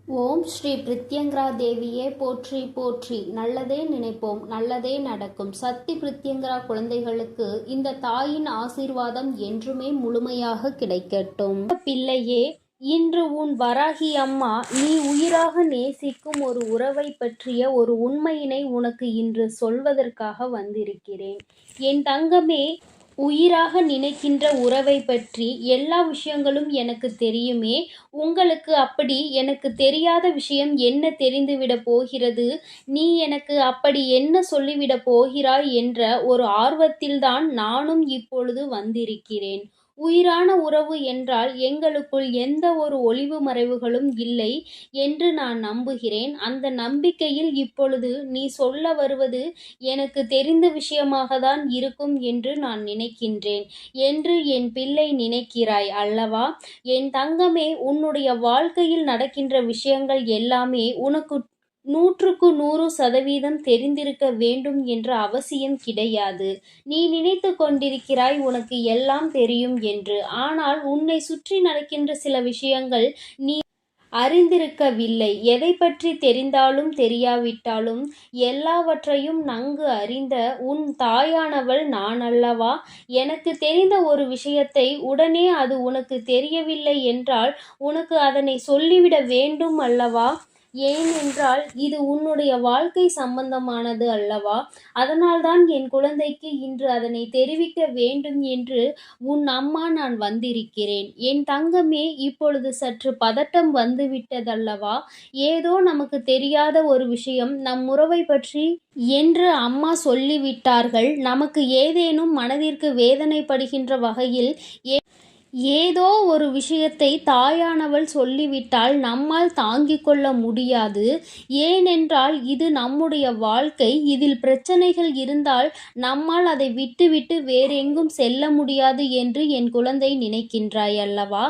ஓம் ஸ்ரீ பிரித்யங்கரா தேவியே போற்றி போற்றி. நல்லதே நினைப்போம், நல்லதே நடக்கும். சக்தி பிரித்யங்கரா குழந்தைகளுக்கு இந்த தாயின் ஆசீர்வாதம் என்றுமே முழுமையாக கிடைக்கட்டும். பிள்ளையே, இன்று உன் வராகி அம்மா நீ உயிராக நேசிக்கும் ஒரு உறவை பற்றிய ஒரு உண்மையினை உனக்கு இன்று சொல்வதற்காக வந்திருக்கிறேன். என் தங்கமே, உயிராக நினைக்கின்ற உறவை பற்றி எல்லா விஷயங்களும் எனக்கு தெரியுமே. உங்களுக்கு அப்படி எனக்கு தெரியாத விஷயம் என்ன தெரிந்துவிடப் போகிறது? நீ எனக்கு அப்படி என்ன சொல்லிவிடப் போகிறாய் என்ற ஒரு ஆர்வத்தில்தான் நானும் இப்பொழுது வந்திருக்கிறேன். உயிரான உறவு என்றால் எங்களுக்குள் எந்த ஒரு ஒளிவு மறைவுகளும் இல்லை என்று நான் நம்புகிறேன். அந்த நம்பிக்கையில் இப்பொழுது நீ சொல்ல வருவது எனக்கு தெரிந்த விஷயமாக தான் இருக்கும் என்று நான் நினைக்கின்றேன் என்று என் பிள்ளை நினைக்கிறாய் அல்லவா? என் தங்கமே, உன்னுடைய வாழ்க்கையில் நடக்கின்ற விஷயங்கள் எல்லாமே உனக்கு 100% தெரிந்திருக்க வேண்டும் என்ற அவசியம் கிடையாது. நீ நினைத்து கொண்டிருக்கிறாய் உனக்கு எல்லாம் தெரியும் என்று. ஆனால் உன்னை சுற்றி நடக்கின்ற சில விஷயங்கள் நீ அறிந்திருக்கவில்லை. எதை பற்றி தெரிந்தாலும் தெரியாவிட்டாலும் எல்லாவற்றையும் நன்கு அறிந்த உன் தாயானவள் நான் அல்லவா? எனக்கு தெரிந்த ஒரு விஷயத்தை உடனே அது உனக்கு தெரியவில்லை என்றால் உனக்கு அதனை சொல்லிவிட வேண்டும் அல்லவா? ஏனென்றால் இது உன்னுடைய வாழ்க்கை சம்பந்தமானது அல்லவா? அதனால்தான் என் குழந்தைக்கு இன்று அதனை தெரிவிக்க வேண்டும் என்று உன் அம்மா நான் வந்திருக்கிறேன். என் தங்கமே, இப்பொழுது சற்று பதட்டம் வந்துவிட்டதல்லவா? ஏதோ நமக்கு தெரியாத ஒரு விஷயம் நம் உறவை பற்றி என்று அம்மா சொல்லிவிட்டார்கள். நமக்கு ஏதேனும் மனதிற்கு வேதனைப்படுகின்ற வகையில் ஏதோ ஒரு விஷயத்தை தாயானவள் சொல்லிவிட்டால் நம்மால் தாங்கிக் கொள்ள முடியாது. ஏனென்றால் இது நம்முடைய வாழ்க்கை. இதில் பிரச்சனைகள் இருந்தால் நம்மால் அதை விட்டுவிட்டு வேறெங்கும் செல்ல முடியாது என்று என் குழந்தை நினைக்கின்றாய் அல்லவா?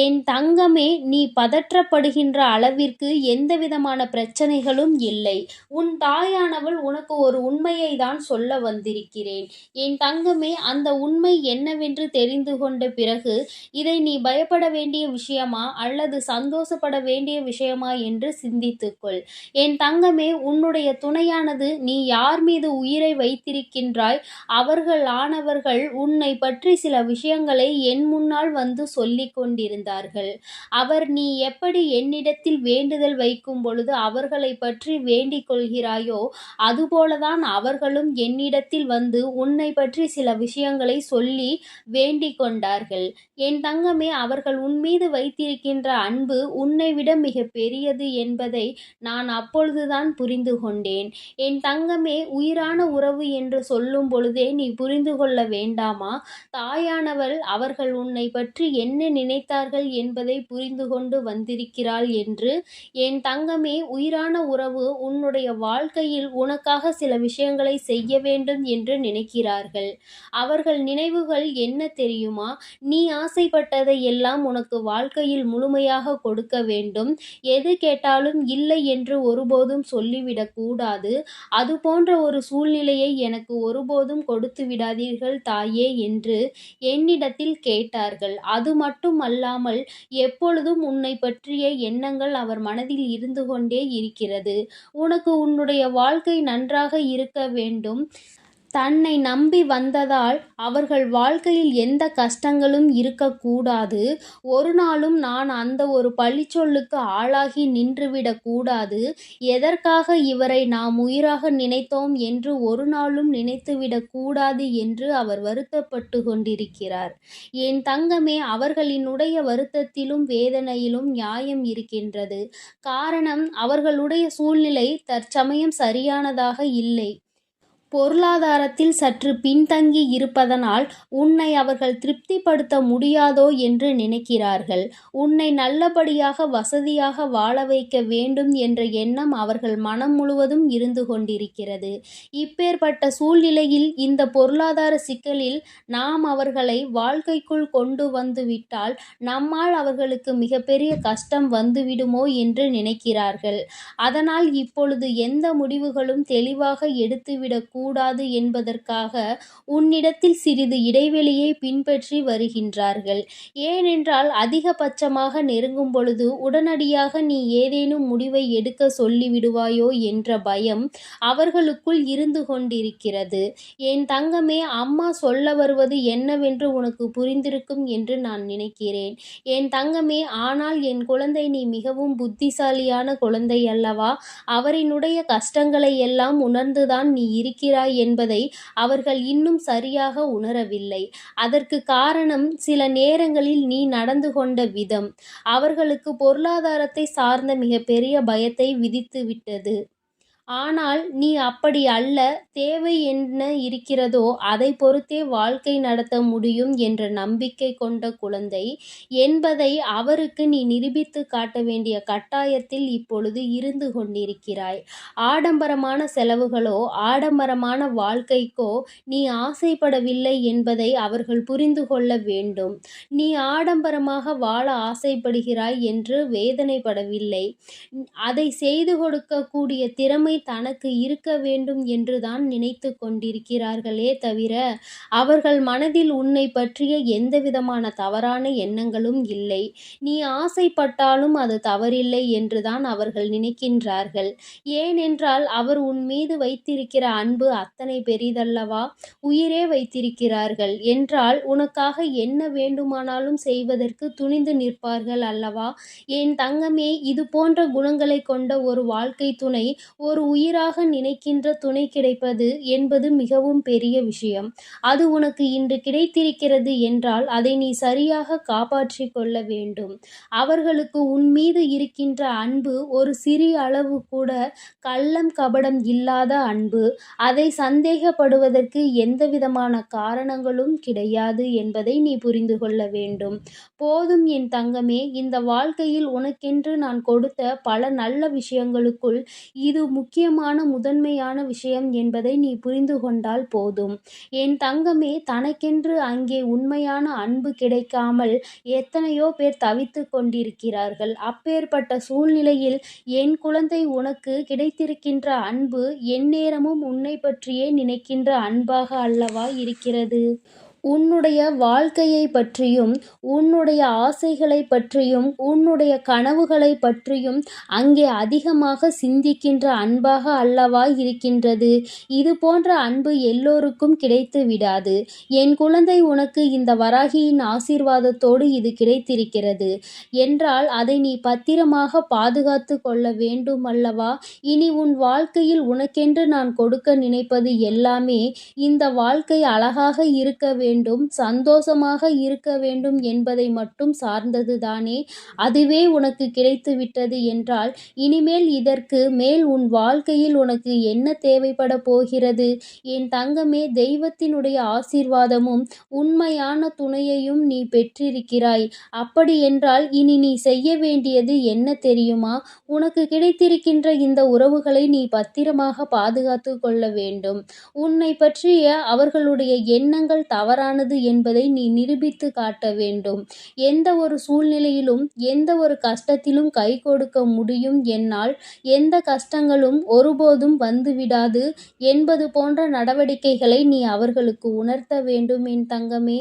என் தங்கமே, நீ பதற்றப்படுகின்ற அளவிற்கு எந்தவிதமான பிரச்சனைகளும் இல்லை. உன் தாயானவள் உனக்கு ஒரு உண்மையை தான் சொல்ல வந்திருக்கிறேன். என் தங்கமே, அந்த உண்மை என்னவென்று தெரிந்து கொண்ட பிறகு இதை நீ பயப்பட வேண்டிய விஷயமா அல்லது சந்தோஷப்பட வேண்டிய விஷயமா என்று சிந்தித்துக்கொள். என் தங்கமே, உன்னுடைய துணையானது நீ யார் மீது உயிரை வைத்திருக்கின்றாய் அவர்களானவர்கள் உன்னை பற்றி சில விஷயங்களை என் முன்னால் வந்து சொல்லிக் கொண்டிருந்தார்கள். அவர் நீ எப்படி என்னிடத்தில் வேண்டுதல் வைக்கும் பொழுது அவர்களை பற்றி வேண்டிக் கொள்கிறாயோ அதுபோலதான் அவர்களும் என்னிடத்தில் வந்து உன்னை பற்றி சில விஷயங்களை சொல்லி வேண்டிக் கொண்டார்கள். என் தங்கமே, அவர்கள் உன்மீது வைத்திருக்கின்ற அன்பு உன்னை விட மிக பெரியது என்பதை நான் அப்பொழுதுதான் புரிந்து கொண்டேன். என் தங்கமே, உயிரான உறவு என்று சொல்லும் பொழுதே நீ புரிந்து கொள்ள வேண்டாமா? தாயானவள் அவர்கள் உன்னை பற்றி என்ன நினைத்தார்கள் என்பதை புரிந்து கொண்டு வந்திருக்கிறாள் என்று. என் தங்கமே, உயிரான உறவு உன்னுடைய வாழ்க்கையில் உனக்காக சில விஷயங்களை செய்ய வேண்டும் என்று நினைக்கிறார்கள். அவர்கள் நினைவுகள் என்ன தெரியுமா? நீ ஆசைப்பட்டதை எல்லாம் உனக்கு வாழ்க்கையில் முழுமையாக கொடுக்க வேண்டும். எது கேட்டாலும் இல்லை என்று ஒருபோதும் சொல்லிவிடக் கூடாது. அது போன்ற ஒரு சூழ்நிலையை எனக்கு ஒருபோதும் கொடுத்து விடாதீர்கள் தாயே என்று என்னிடத்தில் கேட்டார்கள். அது மட்டும் அல்லாமல் எப்பொழுதும் உன்னை பற்றிய எண்ணங்கள் அவர் மனதில் இருந்து கொண்டே இருக்கிறது. உனக்கு உன்னுடைய வாழ்க்கை நன்றாக இருக்க வேண்டும். தன்னை நம்பி வந்ததால் அவர்கள் வாழ்க்கையில் எந்த கஷ்டங்களும் இருக்கக்கூடாது. ஒரு நாளும் நான் அந்த ஒரு பழிச்சொல்லுக்கு ஆளாகி நின்றுவிடக் கூடாது. எதற்காக இவரை நாம் உயிராக நினைத்தோம் என்று ஒரு நாளும் நினைத்துவிடக் கூடாது என்று அவர் வருத்தப்பட்டு கொண்டிருக்கிறார். என் தங்கமே, அவர்களினுடைய வருத்தத்திலும் வேதனையிலும் நியாயம் இருக்கின்றது. காரணம், அவர்களுடைய சூழ்நிலை தற்சமயம் சரியானதாக இல்லை. பொருளாதாரத்தில் சற்று பின்தங்கி இருப்பதனால் உன்னை அவர்கள் திருப்திப்படுத்த முடியாதோ என்று நினைக்கிறார்கள். உன்னை நல்லபடியாக வசதியாக வாழ வைக்க வேண்டும் என்ற எண்ணம் அவர்கள் மனம் முழுவதும் இருந்து கொண்டிருக்கிறது. இப்பேற்பட்ட சூழ்நிலையில் இந்த பொருளாதார சிக்கலில் நாம் அவர்களை வாழ்க்கைக்குள் கொண்டு வந்து விட்டால் நம்மால் அவர்களுக்கு மிகப்பெரிய கஷ்டம் வந்துவிடுமோ என்று நினைக்கிறார்கள். அதனால் இப்பொழுது எந்த முடிவுகளும் தெளிவாக எடுத்துவிடக் கூடாது என்பதற்காக உன்னிடத்தில் சிறிது இடைவெளியை பின்பற்றி வருகின்றார்கள். ஏனென்றால் அதிகபட்சமாக நெருங்கும் பொழுது உடனடியாக நீ ஏதேனும் முடிவை எடுக்க சொல்லிவிடுவாயோ என்ற பயம் அவர்களுக்குள் இருந்து கொண்டிருக்கிறது. என் தங்கமே, அம்மா சொல்ல வருவது என்னவென்று உனக்கு புரிந்திருக்கும் என்று நான் நினைக்கிறேன். என் தங்கமே, ஆனால் என் குழந்தை, நீ மிகவும் புத்திசாலியான குழந்தை அல்லவா? அவரினுடைய கஷ்டங்களை எல்லாம் உணர்ந்துதான் நீ இருக்கிறாய் என்பதை அவர்கள் இன்னும் சரியாக உணரவில்லை. அதற்கு காரணம் சில நேரங்களில் நீ நடந்து கொண்ட விதம் அவர்களுக்கு பொருளாதாரத்தை சார்ந்த மிகப்பெரிய பயத்தை விதித்துவிட்டது. ஆனால் நீ அப்படி அல்ல. தேவை என்ன இருக்கிறதோ அதை பொறுத்தே வாழ்க்கை நடத்த முடியும் என்ற நம்பிக்கை கொண்ட குழந்தை என்பதை அவருக்கு நீ நிரூபித்து காட்ட வேண்டிய கட்டாயத்தில் இப்பொழுது இருந்து கொண்டிருக்கிறாய். ஆடம்பரமான செலவுகளோ ஆடம்பரமான வாழ்க்கைக்கோ நீ ஆசைப்படவில்லை என்பதை அவர்கள் புரிந்து கொள்ள வேண்டும். நீ ஆடம்பரமாக வாழ ஆசைப்படுகிறாய் என்று வேதனைப்படவில்லை. அதை செய்து கொடுக்கக்கூடிய திறமை தனக்கு இருக்க வேண்டும் என்றுதான் நினைத்து கொண்டிருக்கிறார்களே தவிர அவர்கள் மனதில் உன்னை பற்றிய எந்தவிதமான தவறான எண்ணங்களும் இல்லை. நீ ஆசைப்பட்டாலும் அது தவறில்லை என்றுதான் அவர்கள் நினைக்கின்றார்கள். ஏனென்றால் அவர் உன் மீது வைத்திருக்கிற அன்பு அத்தனை பெரிதல்லவா? உயிரே வைத்திருக்கிறார்கள் என்றால் உனக்காக என்ன வேண்டுமானாலும் செய்வதற்கு துணிந்து நிற்பார்கள் அல்லவா? என் தங்கமே, இது போன்ற குணங்களை கொண்ட ஒரு வாழ்க்கை துணை, ஒரு உயிராக நினைக்கின்ற துணை கிடைப்பது என்பது மிகவும் பெரிய விஷயம். அது உனக்கு இன்று கிடைத்திருக்கிறது என்றால் அதை நீ சரியாக காப்பாற்றிக் கொள்ள வேண்டும். அவர்களுக்கு உன் மீது இருக்கின்ற அன்பு ஒரு சிறிய அளவு கூட கள்ளம் கபடம் இல்லாத அன்பு. அதை சந்தேகப்படுவதற்கு எந்தவிதமான காரணங்களும் கிடையாது என்பதை நீ புரிந்து கொள்ள வேண்டும். போதும் என் தங்கமே, இந்த வாழ்க்கையில் உனக்கென்று நான் கொடுத்த பல நல்ல விஷயங்களுக்குள் இது முக்கியமான முதன்மையான விஷயம் என்பதை நீ புரிந்து கொண்டால் போதும். என் தங்கமே, தனக்கென்று அங்கே உண்மையான அன்பு கிடைக்காமல் எத்தனையோ பேர் தவித்து கொண்டிருக்கிறார்கள். அப்பேற்பட்ட சூழ்நிலையில் என் குழந்தை, உனக்கு கிடைத்திருக்கின்ற அன்பு எந்நேரமும் உன்னை பற்றியே நினைக்கின்ற அன்பாக அல்லவா இருக்கிறது? உன்னுடைய வாழ்க்கையை பற்றியும் உன்னுடைய ஆசைகளை பற்றியும் உன்னுடைய கனவுகளை பற்றியும் அங்கே அதிகமாக சிந்திக்கின்ற அன்பாக அல்லவா இருக்கின்றது. இது போன்ற அன்பு எல்லோருக்கும் கிடைத்து விடாது. என் குழந்தை, உனக்கு இந்த வராகியின் ஆசீர்வாதத்தோடு இது கிடைத்திருக்கிறது என்றால் அதை நீ பத்திரமாக பாதுகாத்து கொள்ள வேண்டும் அல்லவா? இனி உன் வாழ்க்கையில் உனக்கென்று நான் கொடுக்க நினைப்பது எல்லாமே இந்த வாழ்க்கை அழகாக இருக்க வேண்டும், சந்தோஷமாக இருக்க வேண்டும் என்பதை மட்டும் சார்ந்ததுதானே. அதுவே உனக்கு கிடைத்துவிட்டது என்றால் இனிமேல் இதற்கு மேல் உன் வாழ்க்கையில் உனக்கு என்ன தேவைப்பட போகிறது? என் தங்கமே, தெய்வத்தினுடைய ஆசீர்வாதமும் உண்மையான துணையையும் நீ பெற்றிருக்கிறாய். அப்படி என்றால் இனி நீ செய்ய வேண்டியது என்ன தெரியுமா? உனக்கு கிடைத்திருக்கின்ற இந்த உறவுகளை நீ பத்திரமாக பாதுகாத்து கொள்ள வேண்டும். உன்னை பற்றிய அவர்களுடைய எண்ணங்கள் தவறானது என்பதை நீ நிரூபித்து காட்ட வேண்டும். எந்த ஒரு சூழ்நிலையிலும் எந்த ஒரு கஷ்டத்திலும் கை கொடுக்க முடியும், என்னால் எந்த கஷ்டங்களும் ஒருபோதும் வந்துவிடாது என்பது போன்ற நடவடிக்கைகளை நீ அவர்களுக்கு உணர்த்த வேண்டும் என் தங்கமே.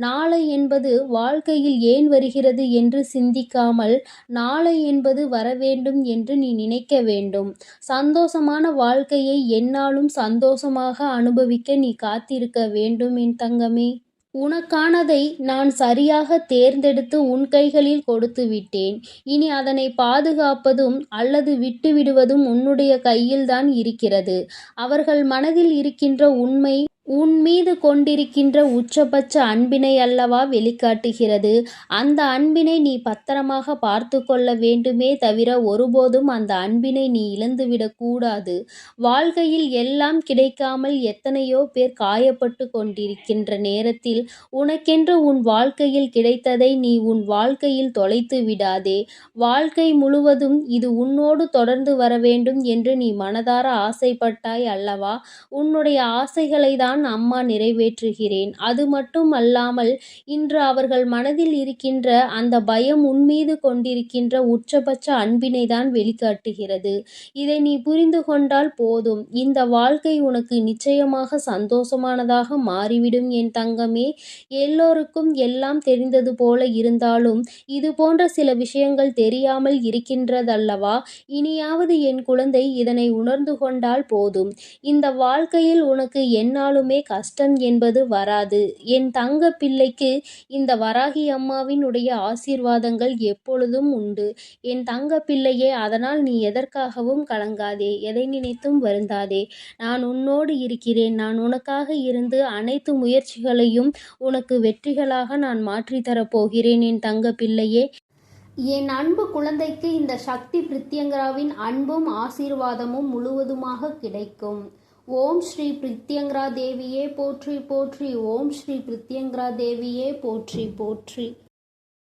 நாளை என்பது வாழ்க்கையில் ஏன் வருகிறது என்று சிந்திக்காமல் நாளை என்பது வரவேண்டும் என்று நீ நினைக்க வேண்டும். சந்தோஷமான வாழ்க்கையை எந்நாளும் சந்தோஷமாக அனுபவிக்க நீ காத்திருக்க வேண்டும் என் தங்கமே. உனக்கானதை நான் சரியாக தேர்ந்தெடுத்து உன் கைகளில் கொடுத்து விட்டேன். இனி அதனை பாதுகாப்பதும் அல்லது விட்டுவிடுவதும் உன்னுடைய கையில்தான் இருக்கிறது. அவர்கள் மனதில் இருக்கின்ற உண்மை உன் மீது கொண்டிருக்கின்ற உச்சபட்ச அன்பினை அல்லவா வெளிக்காட்டுகிறது. அந்த அன்பினை நீ பத்திரமாக பார்த்து கொள்ள வேண்டுமே தவிர ஒருபோதும் அந்த அன்பினை நீ இழந்துவிடக் கூடாது. வாழ்க்கையில் எல்லாம் கிடைக்காமல் எத்தனையோ பேர் காயப்பட்டு கொண்டிருக்கின்ற நேரத்தில் உனக்கென்று உன் வாழ்க்கையில் கிடைத்ததை நீ உன் வாழ்க்கையில் தொலைத்து விடாதே. வாழ்க்கை முழுவதும் இது உன்னோடு தொடர்ந்து வர வேண்டும் என்று நீ மனதார ஆசைப்பட்டாய் அல்லவா? உன்னுடைய ஆசைகளை தான் தான் அம்மா நிறைவேற்றுகிறேன். அது மட்டும் அல்லாமல் இன்று அவர்கள் மனதில் இருக்கின்ற அந்த பயம் உன்மீது கொண்டிருக்கின்ற உச்சபட்ச அன்பினை தான் வெளிக்காட்டுகிறது. இதை நீ புரிந்து கொண்டால் போதும். இந்த வாழ்க்கை உனக்கு நிச்சயமாக சந்தோஷமானதாக மாறிவிடும் என் தங்கமே. எல்லோருக்கும் எல்லாம் தெரிந்தது போல இருந்தாலும் இது போன்ற சில விஷயங்கள் தெரியாமல் இருக்கின்றதல்லவா? இனியாவது என் குழந்தை இதனை உணர்ந்து கொண்டால் போதும். இந்த வாழ்க்கையில் உனக்கு எந்நாளுமே கஷ்டம் என்பது வராது. என் தங்க பிள்ளைக்கு இந்த வராகி அம்மாவினுடைய ஆசீர்வாதங்கள் எப்பொழுதும் உண்டு. என் தங்க பிள்ளையே, அதனால் நீ எதற்காகவும் கலங்காதே, எதை நினைத்தும் வருந்தாதே. நான் உன்னோடு இருக்கிறேன். நான் உனக்காக இருந்து அனைத்து முயற்சிகளையும் உனக்கு வெற்றிகளாக நான் மாற்றித்தரப் போகிறேன் என் தங்க பிள்ளையே. என் அன்பு குழந்தைக்கு இந்த சக்தி பிரித்யங்கராவின் அன்பும் ஆசீர்வாதமும் முழுவதுமாக கிடைக்கும். ஓம் ஸ்ரீ பிரித்யங்கரா தேவியே போற்றி போற்றி. ஓம் ஸ்ரீ பிரித்யங்கரா தேவியே போற்றி போற்றி.